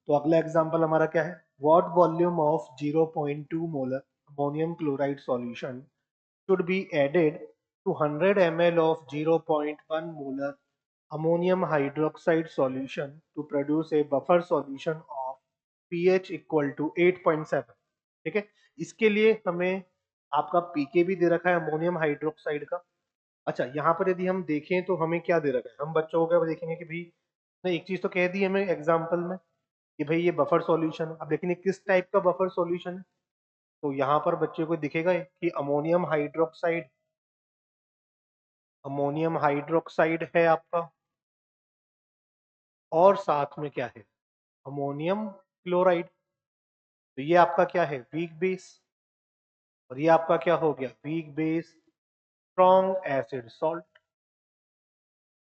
तो अगला एग्जांपल हमारा क्या है, what volume of 0.2 molar ammonium chloride solution should be added to 100 ml of 0.1 molar ammonium hydroxide solution to produce a buffer solution of pH equal to 8.7। ठीक है, इसके लिए हमें आपका पीके भी दे रखा है अमोनियम हाइड्रोक्साइड का। अच्छा, यहाँ पर यदि हम देखें तो हमें क्या दे रखा है, हम बच्चों को क्या देखेंगे कि भाई नहीं, एक चीज तो कह दी हमें एग्जाम्पल में कि भाई ये बफर सॉल्यूशन है। अब देखेंगे किस टाइप का बफर सॉल्यूशन है, तो यहाँ पर बच्चे को दिखेगा कि अमोनियम हाइड्रोक्साइड है आपका, और साथ में क्या है, अमोनियम क्लोराइड। तो ये आपका क्या है, वीक बेस, और ये आपका क्या हो गया, weak base strong acid salt.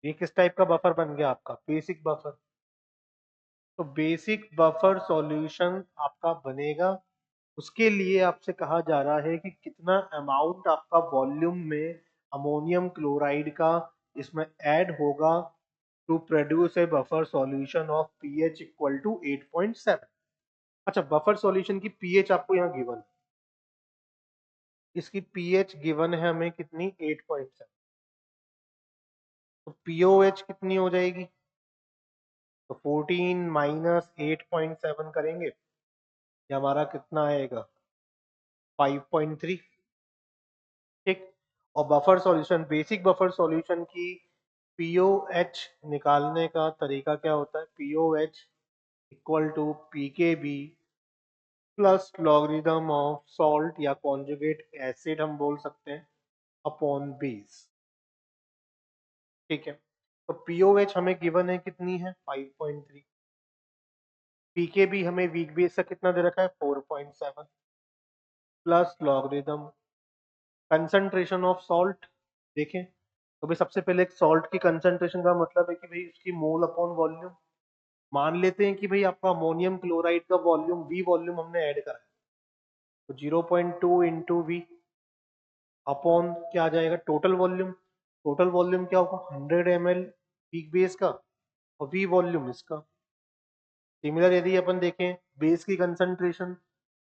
ये किस टाइप का बफर बन गया आपका, बेसिक बफर। तो बेसिक बफर सॉल्यूशन आपका बनेगा, उसके लिए आपसे कहा जा रहा है कि कितना अमाउंट आपका वॉल्यूम में अमोनियम क्लोराइड का इसमें ऐड होगा to produce a buffer solution of pH equal to 8.7। अच्छा, बफर सॉल्यूशन की पीएच आपको यहाँ गिवन है, इसकी पीएच गिवन है हमें कितनी, 8.7। तो पीओएच कितनी हो जाएगी, तो 14 माइनस 8.7 करेंगे, ये हमारा कितना आएगा, 5.3। ठीक, और buffer solution, basic buffer solution की पीओएच निकालने का तरीका क्या होता है, pOH equal to pKb plus logarithm of salt या कॉन्जुगेट एसिड हम बोल सकते हैं अपॉन बेस। ठीक है, तो पीओएच हमें गिवन है कितनी है, 5.3। पीकेबी हमें वीक बेस का कितना दे रखा है, 4.7 plus logarithm concentration of salt. देखें तो भाई सबसे पहले एक सॉल्ट की कंसंट्रेशन का मतलब है कि भाई उसकी मोल अपॉन वॉल्यूम। मान लेते हैं कि भाई आपका अमोनियम क्लोराइड का वॉल्यूम, वी वॉल्यूम हमने ऐड करा है, तो 0.2 इंटू वी अपॉन क्या आ जाएगा, टोटल वॉल्यूम। टोटल वॉल्यूम क्या होगा, 100 ml पीक बेस का, और वी वॉल्यूम इसका। सिमिलर यदि अपन देखें बेस की कंसंट्रेशन,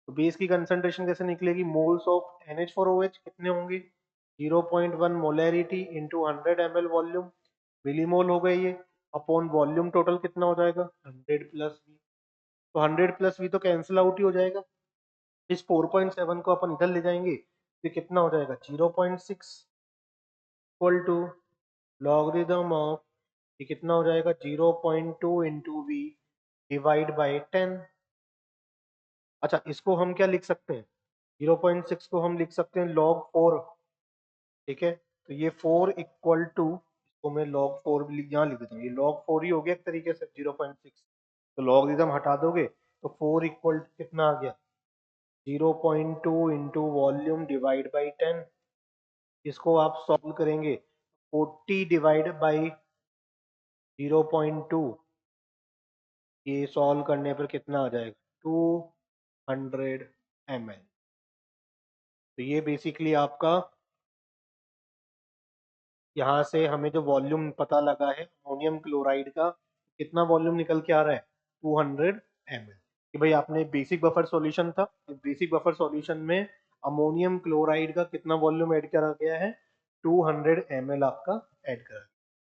तो बेस की कंसंट्रेशन कैसे निकलेगी, मोल्स ऑफ NH4OH कितने होंगे, 0.1 molarity into 100 ml volume, millimole हो गई ये, अपॉन वॉल्यूम टोटल कितना हो जाएगा, 100 प्लस वी। तो 100 प्लस वी तो कैंसिल आउट ही हो जाएगा, इस 4.7 को अपन इधर ले जाएंगे तो कितना हो जाएगा, 0.6 इक्वल टू लॉगरिदम ऑफ, ये कितना हो जाएगा, 0.2 इंटू वी डिवाइड बाई 10। अच्छा, इसको हम क्या लिख सकते हैं, 0.6 को हम लिख सकते हैं log 4। ठीक है, तो ये 4 इक्वल टू, इसको मैं log 4 यहाँ लिख देता हूँ, ये log 4 ही हो गया एक तरीके से 0.6। तो लॉगरिदम हटा दोगे तो 4 इक्वल कितना आ गया, 0.2 इंटू वॉल्यूम डिवाइड बाई 10। इसको आप सॉल्व करेंगे, 40 डिवाइड बाई 0.2, ये सॉल्व करने पर कितना आ जाएगा, 200 ml। तो ये बेसिकली आपका, यहाँ से हमें जो वॉल्यूम पता लगा है अमोनियम क्लोराइड का, कितना वॉल्यूम निकल के आ रहा है, 200 ml। कि भाई आपने बेसिक बफर सॉल्यूशन था, बेसिक बफर सॉल्यूशन में अमोनियम क्लोराइड का कितना वॉल्यूम ऐड करा गया है, 200 ml आपका ऐड करा गया।